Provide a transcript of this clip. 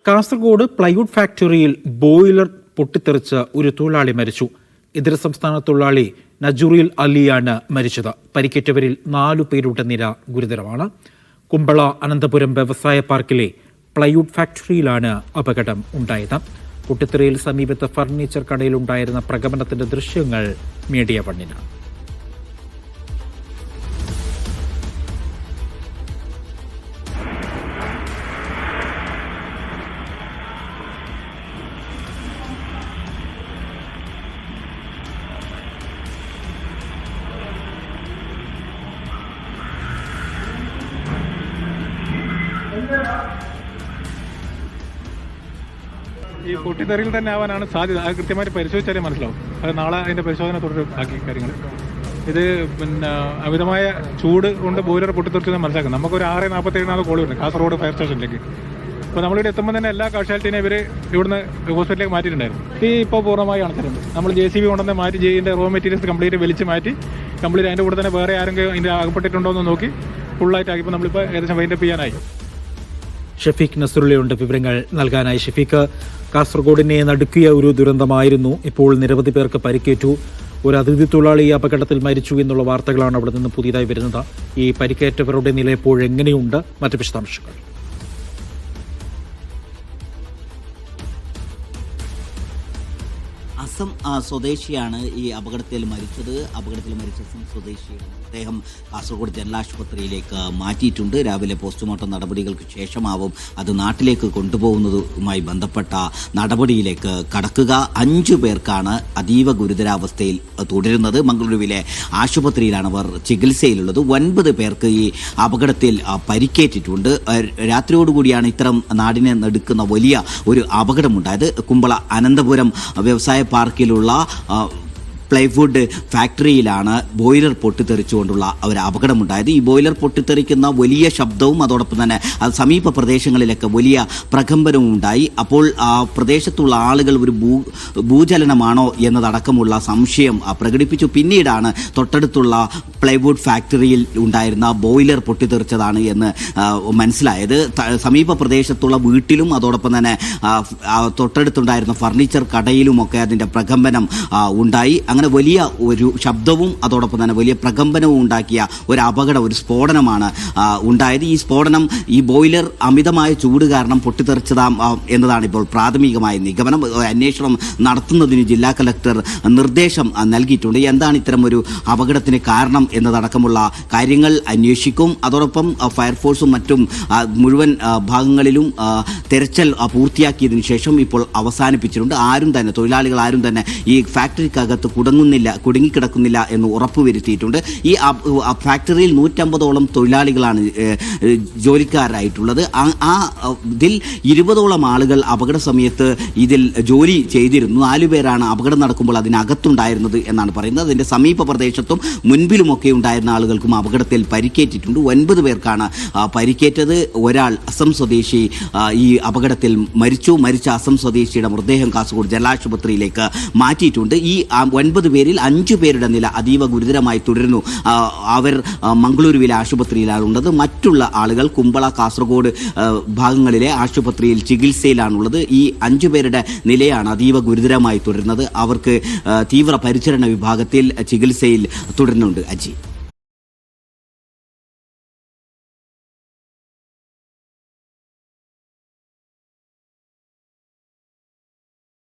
Kasaragod plywood ഫാക്ടറിയിൽ boiler പൊട്ടിത്തെറിച്ച് ഒരു തൊഴിലാളി മരിച്ചു. ഇതര സംസ്ഥാന തൊഴിലാളി നജുറിൽ അലിയാണ് മരിച്ചത്. പരിക്കേറ്റവരിൽ 4 പേരുടെ നില ഗുരുതരമാണ്. കുമ്പള അനന്തപുരം വ്യവസായ പാർക്കിലെ പ്ലൈവുഡ് ഫാക്ടറിയിലാണ് അപകടം ഉണ്ടായത്. പൊട്ടിത്തെറിയിൽ സമീപത്ത് ഫർണിച്ചർ കടയിലുണ്ടായിരുന്ന പ്രകമ്പനത്തിന്റെ ദൃശ്യങ്ങൾ മീഡിയ വണ്ണിന്. ഈ പൊട്ടിത്തെറിയിൽ തന്നെ ആവാനാണ് സാധ്യത. അത് കൃത്യമായിട്ട് പരിശോധിച്ചാലേ മനസ്സിലാവും. അത് നാളെ അതിൻ്റെ പരിശോധന തുടരും. ബാക്കി കാര്യങ്ങൾ ഇത് അമിതമായ ചൂട് കൊണ്ട് ബോയിലർ പൊട്ടിത്തെറിച്ചെന്ന് മനസ്സിലാക്കും. നമുക്കൊരു 6:47 കോൾ വരുന്നത് കാസർഗോഡ് ഫയർ സ്റ്റേഷനിലേക്ക്. അപ്പോൾ നമ്മളിവിടെ എത്തുമ്പോൾ തന്നെ എല്ലാ കാഷ്വാലിറ്റീനെ ഇവർ ഇവിടുന്ന് ഹോസ്പിറ്റലിലേക്ക് മാറ്റിയിട്ടുണ്ടായിരുന്നു. ഈ ഇപ്പോൾ പൂർണ്ണമായി അണച്ചിട്ടുണ്ട്. നമ്മൾ JCB കൊണ്ടുവന്ന് മാറ്റി ഇതിൻ്റെ റോ മെറ്റീരിയൽസ് കംപ്ലീറ്റ് വലിച്ച് മാറ്റി കംപ്ലീറ്റ് അതിൻ്റെ കൂടെ തന്നെ വേറെ ആരെങ്കിലും ഇതിൻ്റെ അകപ്പെട്ടിട്ടുണ്ടോ എന്ന് നോക്കി ഫുള്ളായിട്ട് ആക്കിയപ്പോൾ നമ്മളിപ്പോൾ ഏകദേശം വൈൻഡപ്പ് ചെയ്യാനായി. ഷഫീഖ് നസറുള്ളയുണ്ട് വിവരങ്ങൾ നൽകാനായി. ഷഫീഖ്, കാസർഗോഡിനെ നടുക്കിയ ഒരു ദുരന്തമായിരുന്നു. ഇപ്പോൾ നിരവധി പേർക്ക് പരിക്കേറ്റു. ഒരു അതിഥി തൊഴിലാളി അപകടത്തിൽ മരിച്ചു എന്നുള്ള വാർത്തകളാണ് അവിടെ നിന്ന് പുതിയതായി വരുന്നത്. ഈ പരിക്കേറ്റവരുടെ നില ഇപ്പോൾ എങ്ങനെയുണ്ട്? മറ്റ് വിശദാംശങ്ങൾ. അസം സ്വദേശിയാണ് ഈ അപകടത്തിൽ മരിച്ചത്. അപകടത്തിൽ മരിച്ച അസം സ്വദേശിയാണ്. അദ്ദേഹം കാസർഗോഡ് ജനറൽ ആശുപത്രിയിലേക്ക് മാറ്റിയിട്ടുണ്ട്. രാവിലെ പോസ്റ്റ്മോർട്ടം നടപടികൾക്ക് ശേഷമാവും അത് നാട്ടിലേക്ക് കൊണ്ടുപോകുന്നതുമായി ബന്ധപ്പെട്ട നടപടിയിലേക്ക് കടക്കുക. 5 പേർക്കാണ് അതീവ ഗുരുതരാവസ്ഥയിൽ തുടരുന്നത്. മംഗളൂരുവിലെ ആശുപത്രിയിലാണ് അവർ ചികിത്സയിലുള്ളത്. 9 പേർക്ക് ഈ അപകടത്തിൽ പരിക്കേറ്റിട്ടുണ്ട്. രാത്രിയോടുകൂടിയാണ് ഇത്തരം നാടിനെ നടുക്കുന്ന വലിയ ഒരു അപകടമുണ്ടായത്. കുമ്പള അനന്തപുരം വ്യവസായ പാർക്കിലുള്ള പ്ലൈവുഡ് ഫാക്ടറിയിലാണ് ബോയിലർ പൊട്ടിത്തെറിച്ചുകൊണ്ടുള്ള ഒരു അപകടമുണ്ടായത്. ഈ ബോയിലർ പൊട്ടിത്തെറിക്കുന്ന വലിയ ശബ്ദവും അതോടൊപ്പം തന്നെ അത് സമീപ പ്രദേശങ്ങളിലൊക്കെ വലിയ പ്രകമ്പനവും ഉണ്ടായി. അപ്പോൾ ആ പ്രദേശത്തുള്ള ആളുകൾ ഒരു ഭൂചലനമാണോ എന്നതടക്കമുള്ള സംശയം പ്രകടിപ്പിച്ചു. പിന്നീടാണ് തൊട്ടടുത്തുള്ള പ്ലൈവുഡ് ഫാക്ടറിയിൽ ഉണ്ടായിരുന്ന ബോയിലർ പൊട്ടിത്തെറിച്ചതാണ് എന്ന് മനസ്സിലായത്. സമീപ പ്രദേശത്തുള്ള വീട്ടിലും അതോടൊപ്പം തന്നെ തൊട്ടടുത്തുണ്ടായിരുന്ന ഫർണിച്ചർ കടയിലുമൊക്കെ അതിൻ്റെ പ്രകമ്പനം ഉണ്ടായി. അങ്ങനെ വലിയ ഒരു ശബ്ദവും അതോടൊപ്പം തന്നെ വലിയ പ്രകമ്പനവും ഉണ്ടാക്കിയ ഒരു അപകടം, ഒരു സ്ഫോടനമാണ് ഉണ്ടായത്. ഈ സ്ഫോടനം ഈ ബോയിലർ അമിതമായ ചൂട് കാരണം പൊട്ടിത്തെറിച്ചതാ എന്നതാണ് ഇപ്പോൾ പ്രാഥമികമായ നിഗമനം. അന്വേഷണം നടത്തുന്നതിന് ജില്ലാ കളക്ടർ നിർദ്ദേശം നൽകിയിട്ടുണ്ട്. എന്താണ് ഇത്തരം ഒരു അപകടത്തിന് കാരണം എന്നതടക്കമുള്ള കാര്യങ്ങൾ അന്വേഷിക്കും. അതോടൊപ്പം ഫയർഫോഴ്സും മറ്റും മുഴുവൻ ഭാഗങ്ങളിലും തെരച്ചിൽ പൂർത്തിയാക്കിയതിനു ശേഷം ഇപ്പോൾ അവസാനിപ്പിച്ചിട്ടുണ്ട്. തൊഴിലാളികൾ ആരും തന്നെ ഈ ഫാക്ടറിക്കകത്ത് കുടുങ്ങിക്കിടക്കുന്നില്ല എന്ന് ഉറപ്പുവരുത്തിയിട്ടുണ്ട്. ഈ ഫാക്ടറിയിൽ 150ഓളം തൊഴിലാളികളാണ് ജോലിക്കാരായിട്ടുള്ളത്. ഇതിൽ 20ഓളം ആളുകൾ അപകട സമയത്ത് ഇതിൽ ജോലി ചെയ്തിരുന്നു. 4 പേരാണ് അപകടം നടക്കുമ്പോൾ അതിനകത്തുണ്ടായിരുന്നത് എന്നാണ് പറയുന്നത്. അതിൻ്റെ സമീപ പ്രദേശത്തും മുൻപിലുമൊക്കെ ഉണ്ടായിരുന്ന ആളുകൾക്കും അപകടത്തിൽ പരിക്കേറ്റിട്ടുണ്ട്. 9 പേർക്കാണ് പരിക്കേറ്റത്. ഒരാൾ അസം സ്വദേശി ഈ അപകടത്തിൽ മരിച്ച അസം സ്വദേശിയുടെ മൃതദേഹം കാസർഗോഡ് ജനറൽ ആശുപത്രിയിലേക്ക് മാറ്റിയിട്ടുണ്ട്. ഈ 9 പേരിൽ 5 പേരുടെ നില അതീവ ഗുരുതരമായി തുടരുന്നു. അവർ മംഗളൂരുവിലെ ആശുപത്രിയിലാണുള്ളത്. മറ്റുള്ള ആളുകൾ കുമ്പള, കാസർഗോഡ് ഭാഗങ്ങളിലെ ആശുപത്രിയിൽ ചികിത്സയിലാണുള്ളത്. ഈ 5 പേരുടെ നിലയാണ് അതീവ ഗുരുതരമായി തുടരുന്നത്. അവർക്ക് തീവ്ര പരിചരണ വിഭാഗത്തിൽ ചികിത്സയിൽ തുടരുന്നുണ്ട്. അജി.